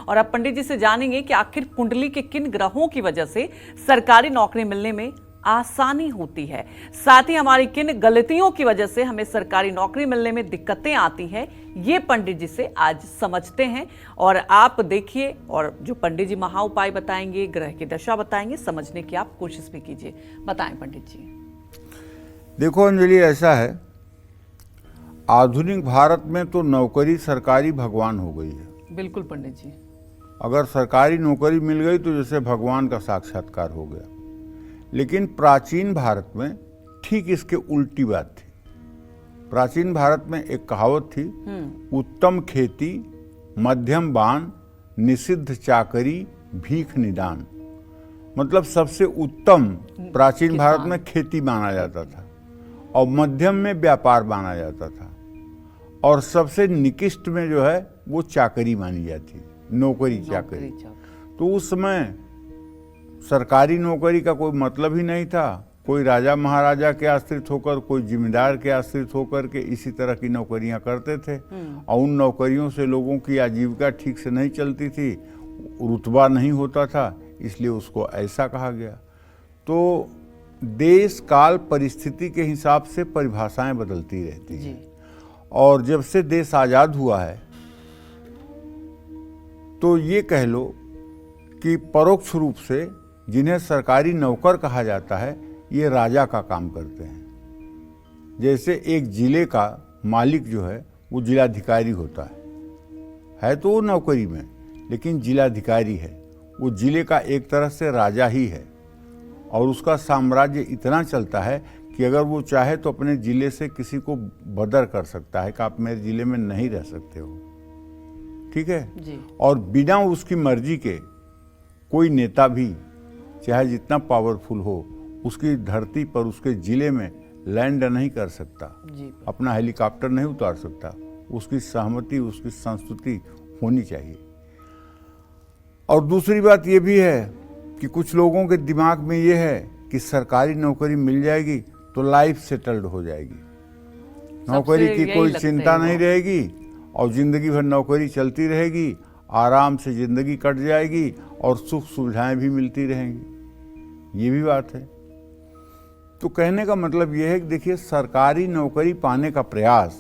और अब पंडित जी से जानेंगे कि आखिर कुंडली के किन ग्रहों की वजह से सरकारी नौकरी मिलने में आसानी होती है, साथ ही हमारी किन गलतियों की वजह से हमें सरकारी नौकरी मिलने में दिक्कतें आती हैं, ये पंडित जी से आज समझते हैं। और आप देखिए, और जो पंडित जी महा उपाय बताएंगे, ग्रह की दशा बताएंगे, समझने की आप कोशिश भी कीजिए। बताएं पंडित जी। देखो अंजलि, ऐसा है, आधुनिक भारत में तो नौकरी सरकारी भगवान हो गई है। बिल्कुल पंडित जी। अगर सरकारी नौकरी मिल गई तो जैसे भगवान का साक्षात्कार हो गया। लेकिन प्राचीन भारत में ठीक इसके उल्टी बात थी। प्राचीन भारत में एक कहावत थी, उत्तम खेती, मध्यम बान, निषिद्ध चाकरी, भीख निदान। मतलब सबसे उत्तम प्राचीन भारत में खेती माना जाता था और मध्यम में व्यापार माना जाता था और सबसे निकृष्ट में जो है वो चाकरी मानी जाती, नौकरी चाकरी। तो उस समय सरकारी नौकरी का कोई मतलब ही नहीं था। कोई राजा महाराजा के आश्रित होकर, कोई जिम्मेदार के आश्रित होकर के इसी तरह की नौकरियां करते थे और उन नौकरियों से लोगों की आजीविका ठीक से नहीं चलती थी, रुतबा नहीं होता था, इसलिए उसको ऐसा कहा गया। तो देश काल परिस्थिति के हिसाब से परिभाषाएं बदलती रहती हैं और जब से देश आज़ाद हुआ है तो ये कह लो कि परोक्ष रूप से जिन्हें सरकारी नौकर कहा जाता है ये राजा का काम करते हैं। जैसे एक जिले का मालिक जो है वो जिलाधिकारी होता है तो वो नौकरी में, लेकिन जिलाधिकारी है, वो जिले का एक तरह से राजा ही है और उसका साम्राज्य इतना चलता है कि अगर वो चाहे तो अपने जिले से किसी को बदर कर सकता है कि आप मेरे जिले में नहीं रह सकते हो, ठीक है जी। और बिना उसकी मर्जी के कोई नेता भी चाहे जितना पावरफुल हो उसकी धरती पर, उसके जिले में लैंड नहीं कर सकता, अपना हेलीकॉप्टर नहीं उतार सकता। उसकी सहमति, उसकी संस्तुति होनी चाहिए। और दूसरी बात ये भी है कि कुछ लोगों के दिमाग में ये है कि सरकारी नौकरी मिल जाएगी तो लाइफ सेटल्ड हो जाएगी, नौकरी की कोई चिंता नहीं रहेगी और जिंदगी भर नौकरी चलती रहेगी, आराम से जिंदगी कट जाएगी और सुख सुविधाएं भी मिलती रहेंगी। ये भी बात है। तो कहने का मतलब यह है कि देखिए, सरकारी नौकरी पाने का प्रयास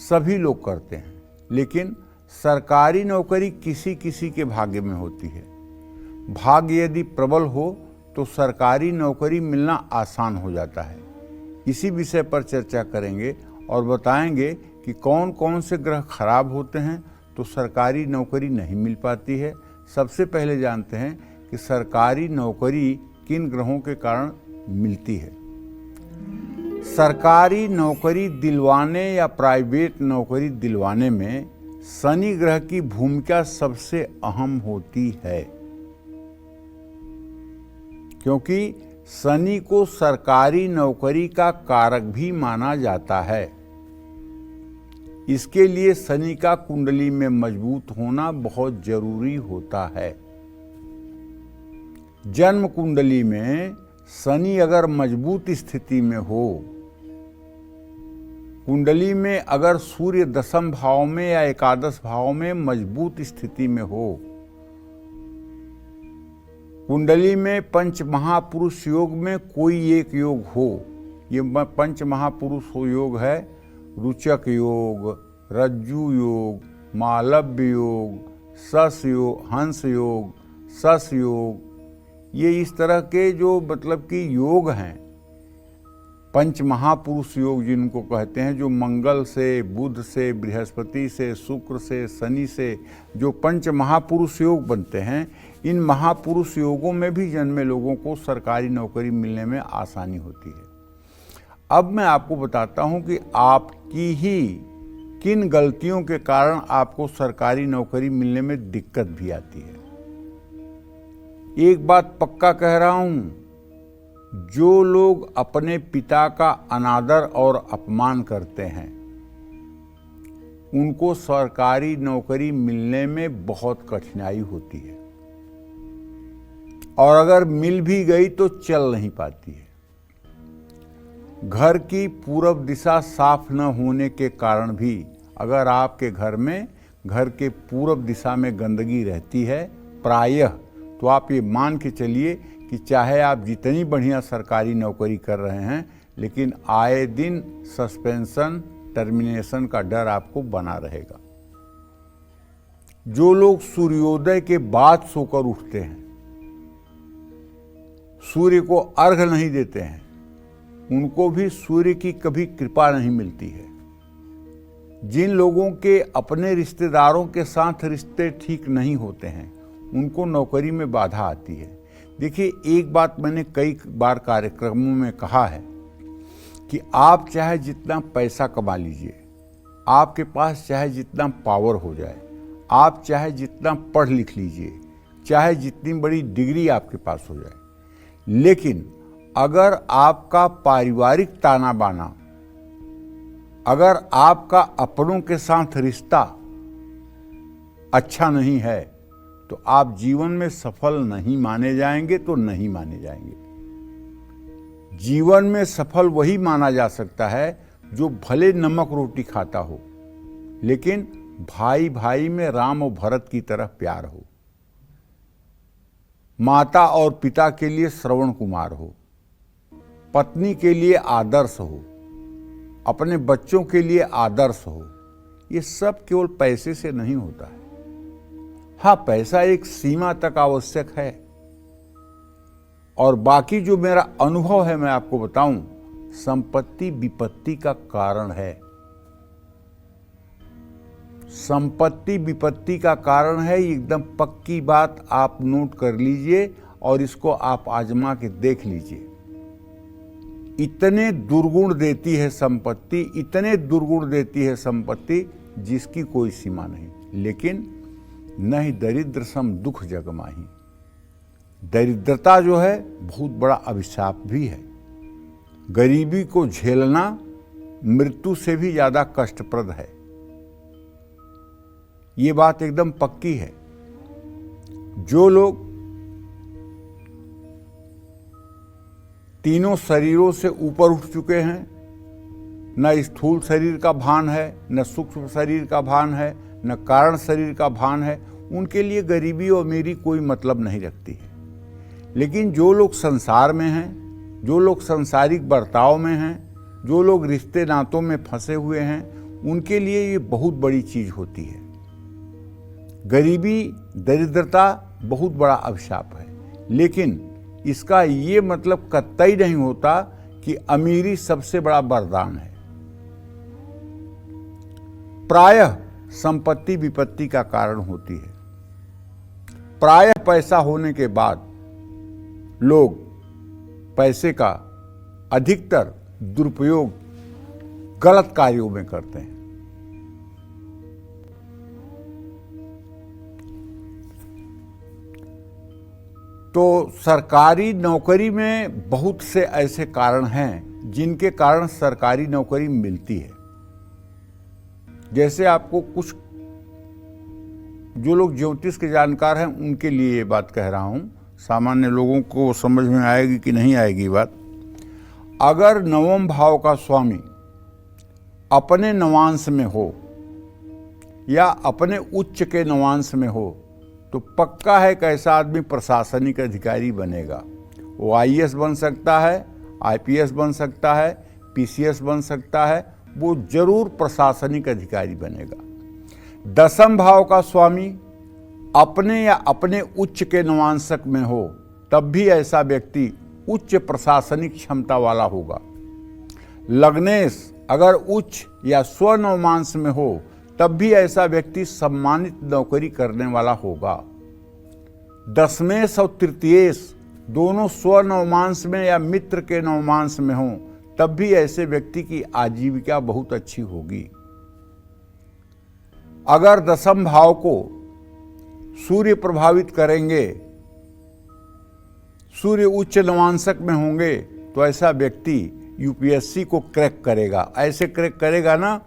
सभी लोग करते हैं, लेकिन सरकारी नौकरी किसी किसी के भाग्य में होती है। भाग्य यदि प्रबल हो तो सरकारी नौकरी मिलना आसान हो जाता है। इसी विषय पर चर्चा करेंगे और बताएंगे कि कौन कौन से ग्रह खराब होते हैं तो सरकारी नौकरी नहीं मिल पाती है। सबसे पहले जानते हैं कि सरकारी नौकरी किन ग्रहों के कारण मिलती है। सरकारी नौकरी दिलवाने या प्राइवेट नौकरी दिलवाने में शनि ग्रह की भूमिका सबसे अहम होती है, क्योंकि शनि को सरकारी नौकरी का कारक भी माना जाता है। इसके लिए शनि का कुंडली में मजबूत होना बहुत जरूरी होता है। जन्म कुंडली में शनि अगर मजबूत स्थिति में हो, कुंडली में अगर सूर्य दशम भाव में या एकादश भाव में मजबूत स्थिति में हो, कुंडली में पंच महापुरुष योग में कोई एक योग हो, ये पंच महापुरुष योग है रुचक योग, रज्जु योग, मालव्य योग, सस योग, हंस योग, सस योग, ये इस तरह के जो मतलब कि योग हैं, पंच महापुरुष योग जिनको कहते हैं, जो मंगल से, बुध से, बृहस्पति से, शुक्र से, शनि से जो पंच महापुरुष योग बनते हैं, इन महापुरुष योगों में भी जन्मे लोगों को सरकारी नौकरी मिलने में आसानी होती है। अब मैं आपको बताता हूं कि आपकी ही किन गलतियों के कारण आपको सरकारी नौकरी मिलने में दिक्कत भी आती है। एक बात पक्का कह रहा हूं, जो लोग अपने पिता का अनादर और अपमान करते हैं उनको सरकारी नौकरी मिलने में बहुत कठिनाई होती है और अगर मिल भी गई तो चल नहीं पाती है। घर की पूरब दिशा साफ न होने के कारण भी अगर आपके घर में घर के पूरब दिशा में गंदगी रहती है प्रायः, तो आप ये मान के चलिए कि चाहे आप जितनी बढ़िया सरकारी नौकरी कर रहे हैं, लेकिन आए दिन सस्पेंशन, टर्मिनेशन का डर आपको बना रहेगा। जो लोग सूर्योदय के बाद सोकर उठते हैं, सूर्य को अर्घ्य नहीं देते हैं, उनको भी सूर्य की कभी कृपा नहीं मिलती है। जिन लोगों के अपने रिश्तेदारों के साथ रिश्ते ठीक नहीं होते हैं, उनको नौकरी में बाधा आती है। देखिए, एक बात मैंने कई बार कार्यक्रमों में कहा है कि आप चाहे जितना पैसा कमा लीजिए, आपके पास चाहे जितना पावर हो जाए, आप चाहे जितना पढ़ लिख लीजिए, चाहे जितनी बड़ी डिग्री आपके पास हो जाए, लेकिन अगर आपका पारिवारिक ताना बाना, अगर आपका अपनों के साथ रिश्ता अच्छा नहीं है, तो आप जीवन में सफल नहीं माने जाएंगे, तो नहीं माने जाएंगे। जीवन में सफल वही माना जा सकता है जो भले नमक रोटी खाता हो, लेकिन भाई भाई में राम और भरत की तरह प्यार हो, माता और पिता के लिए श्रवण कुमार हो, पत्नी के लिए आदर्श हो, अपने बच्चों के लिए आदर्श हो। ये सब केवल पैसे से नहीं होता है। हाँ, पैसा एक सीमा तक आवश्यक है, और बाकी जो मेरा अनुभव है मैं आपको बताऊं, संपत्ति विपत्ति का कारण है। संपत्ति विपत्ति का कारण है, एकदम पक्की बात आप नोट कर लीजिए और इसको आप आजमा के देख लीजिए। इतने दुर्गुण देती है संपत्ति, इतने दुर्गुण देती है संपत्ति जिसकी कोई सीमा नहीं। लेकिन नहीं दरिद्र सम दुख जग माही। दरिद्रता जो है बहुत बड़ा अभिशाप भी है। गरीबी को झेलना मृत्यु से भी ज्यादा कष्टप्रद है। ये बात एकदम पक्की है। जो लोग तीनों शरीरों से ऊपर उठ चुके हैं, न स्थूल शरीर का भान है, न सूक्ष्म शरीर का भान है, न कारण शरीर का भान है, उनके लिए गरीबी और अमीरी कोई मतलब नहीं रखती है। लेकिन जो लोग संसार में हैं, जो लोग सांसारिक बर्ताव में हैं, जो लोग रिश्ते नातों में फंसे हुए हैं, उनके लिए ये बहुत बड़ी चीज होती है। गरीबी, दरिद्रता बहुत बड़ा अभिशाप है, लेकिन इसका ये मतलब कतई नहीं होता कि अमीरी सबसे बड़ा वरदान है। प्रायः संपत्ति विपत्ति का कारण होती है। प्रायः पैसा होने के बाद लोग पैसे का अधिकतर दुरुपयोग गलत कार्यों में करते हैं। तो सरकारी नौकरी में बहुत से ऐसे कारण हैं जिनके कारण सरकारी नौकरी मिलती है। जैसे आपको कुछ जो लोग ज्योतिष के जानकार हैं उनके लिए ये बात कह रहा हूं, सामान्य लोगों को समझ में आएगी कि नहीं आएगी बात। अगर नवम भाव का स्वामी अपने नवांश में हो या अपने उच्च के नवांश में हो, तो पक्का है कि ऐसा आदमी प्रशासनिक अधिकारी बनेगा। वो आईएएस बन सकता है, आईपीएस बन सकता है, पीसीएस बन सकता है, वो जरूर प्रशासनिक अधिकारी बनेगा। दसम भाव का स्वामी अपने या अपने उच्च के नवांशक में हो, तब भी ऐसा व्यक्ति उच्च प्रशासनिक क्षमता वाला होगा। लग्नेश अगर उच्च या स्वनवमांश में हो, तब भी ऐसा व्यक्ति सम्मानित नौकरी करने वाला होगा। दशमेश और तृतीयेश दोनों स्वनवमांश में या मित्र के नवमांश में हों, तब भी ऐसे व्यक्ति की आजीविका बहुत अच्छी होगी। अगर दसम भाव को सूर्य प्रभावित करेंगे, सूर्य उच्च नवांशक में होंगे, तो ऐसा व्यक्ति यूपीएससी को क्रैक करेगा। ऐसे क्रैक करेगा ना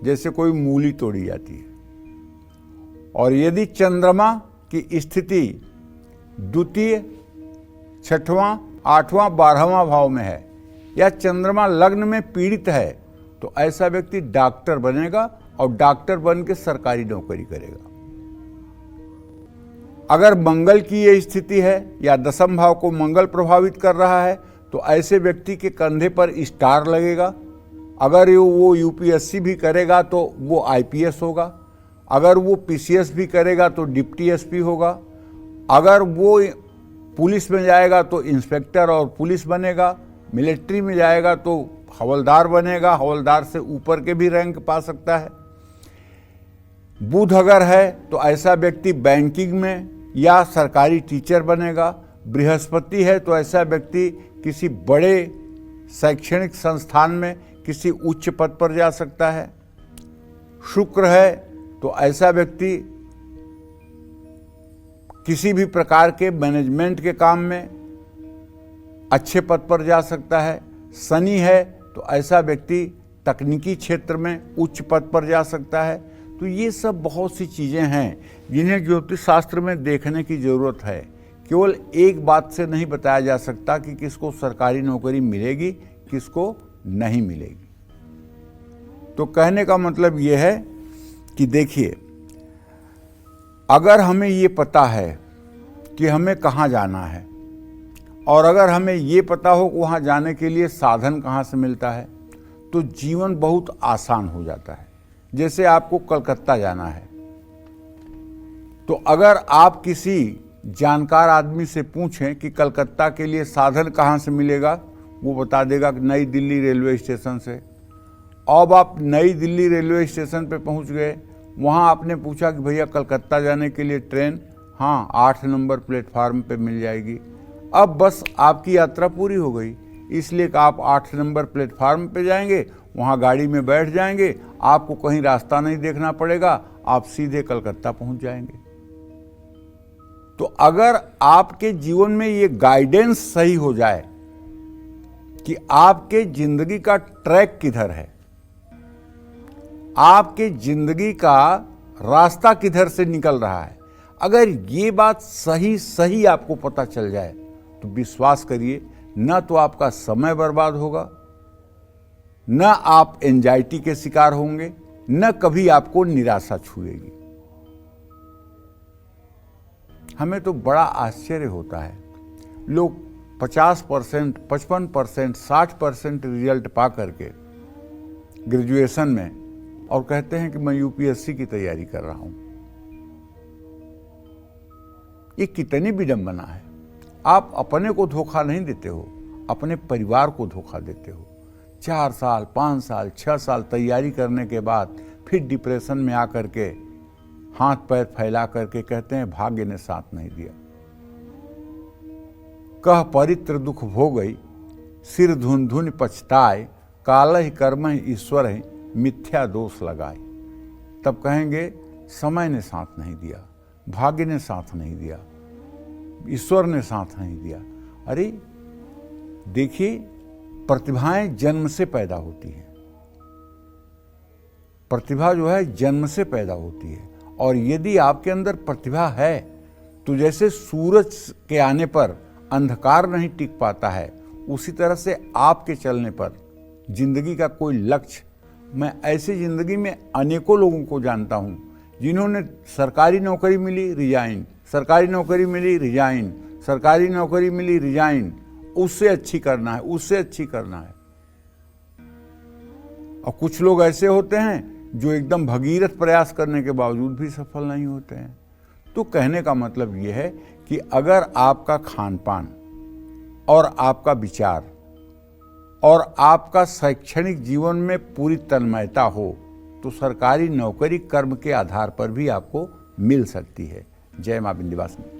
जैसे कोई मूली तोड़ी जाती है। और यदि चंद्रमा की स्थिति द्वितीय, छठवां, आठवां, 12वां भाव में है, या चंद्रमा लग्न में पीड़ित है, तो ऐसा व्यक्ति डॉक्टर बनेगा और डॉक्टर बन के सरकारी नौकरी करेगा। अगर मंगल की ये स्थिति है या दशम भाव को मंगल प्रभावित कर रहा है तो ऐसे व्यक्ति के कंधे पर स्टार लगेगा। अगर वो यूपीएससी भी करेगा तो वो आईपीएस होगा, अगर वो पीसीएस भी करेगा तो डिप्टी एसपी होगा, अगर वो पुलिस में जाएगा तो इंस्पेक्टर और पुलिस बनेगा, मिलिट्री में जाएगा तो हवलदार बनेगा, हवलदार से ऊपर के भी रैंक पा सकता है। बुध अगर है तो ऐसा व्यक्ति बैंकिंग में या सरकारी टीचर बनेगा। बृहस्पति है तो ऐसा व्यक्ति किसी बड़े शैक्षणिक संस्थान में किसी उच्च पद पर जा सकता है। शुक्र है तो ऐसा व्यक्ति किसी भी प्रकार के मैनेजमेंट के काम में अच्छे पद पर जा सकता है। शनि है तो ऐसा व्यक्ति तकनीकी क्षेत्र में उच्च पद पर जा सकता है। तो ये सब बहुत सी चीज़ें हैं जिन्हें ज्योतिष शास्त्र में देखने की ज़रूरत है। केवल एक बात से नहीं बताया जा सकता कि किसको सरकारी नौकरी मिलेगी, किसको नहीं मिलेगी। तो कहने का मतलब ये है कि देखिए, अगर हमें ये पता है कि हमें कहाँ जाना है और अगर हमें ये पता हो कि वहाँ जाने के लिए साधन कहाँ से मिलता है तो जीवन बहुत आसान हो जाता है। जैसे आपको कलकत्ता जाना है तो अगर आप किसी जानकार आदमी से पूछें कि कलकत्ता के लिए साधन कहाँ से मिलेगा, वो बता देगा कि नई दिल्ली रेलवे स्टेशन से। अब आप नई दिल्ली रेलवे स्टेशन पे पहुंच गए, वहाँ आपने पूछा कि भैया कलकत्ता जाने के लिए ट्रेन, हाँ 8 नंबर प्लेटफार्म पे मिल जाएगी। अब बस आपकी यात्रा पूरी हो गई, इसलिए कि आप 8 नंबर प्लेटफार्म पे जाएंगे, वहाँ गाड़ी में बैठ जाएंगे, आपको कहीं रास्ता नहीं देखना पड़ेगा, आप सीधे कलकत्ता पहुँच जाएंगे। तो अगर आपके जीवन में ये गाइडेंस सही हो जाए कि आपके जिंदगी का ट्रैक किधर है, आपके जिंदगी का रास्ता किधर से निकल रहा है, अगर ये बात सही आपको पता चल जाए तो विश्वास करिए, न तो आपका समय बर्बाद होगा, न आप एंजाइटी के शिकार होंगे, न कभी आपको निराशा छुएगी। हमें तो बड़ा आश्चर्य होता है, लोग 50%, 55%, 60% रिजल्ट पा करके ग्रेजुएशन में और कहते हैं कि मैं यूपीएससी की तैयारी कर रहा हूं। ये कितनी विडंबना है। आप अपने को धोखा नहीं देते हो, अपने परिवार को धोखा देते हो। 4 साल, 5 साल, 6 साल तैयारी करने के बाद फिर डिप्रेशन में आकर के हाथ पैर फैला करके कहते हैं भाग्य ने साथ नहीं दिया। कह परित्र दुख भोगई, सिर धुन धुन पछताए, कालहि कर्महि ईश्वर मिथ्या दोष लगाए। तब कहेंगे समय ने साथ नहीं दिया, भाग्य ने साथ नहीं दिया, ईश्वर ने साथ नहीं दिया। अरे देखिए, प्रतिभाएं जन्म से पैदा होती हैं। प्रतिभा जो है जन्म से पैदा होती है, और यदि आपके अंदर प्रतिभा है तो जैसे सूरज के आने पर अंधकार नहीं टिक पाता है, उसी तरह से आपके चलने पर जिंदगी का कोई लक्ष्य। मैं ऐसी जिंदगी में अनेकों लोगों को जानता हूं जिन्होंने सरकारी नौकरी मिली रिजाइन, सरकारी नौकरी मिली रिजाइन, सरकारी नौकरी मिली रिजाइन, उससे अच्छी करना है, उससे अच्छी करना है। और कुछ लोग ऐसे होते हैं जो एकदम भगीरथ प्रयास करने के बावजूद भी सफल नहीं होते हैं। तो कहने का मतलब यह है कि अगर आपका खान पान और आपका विचार और आपका शैक्षणिक जीवन में पूरी तन्मयता हो तो सरकारी नौकरी कर्म के आधार पर भी आपको मिल सकती है। जय मां विंध्यवासिनी।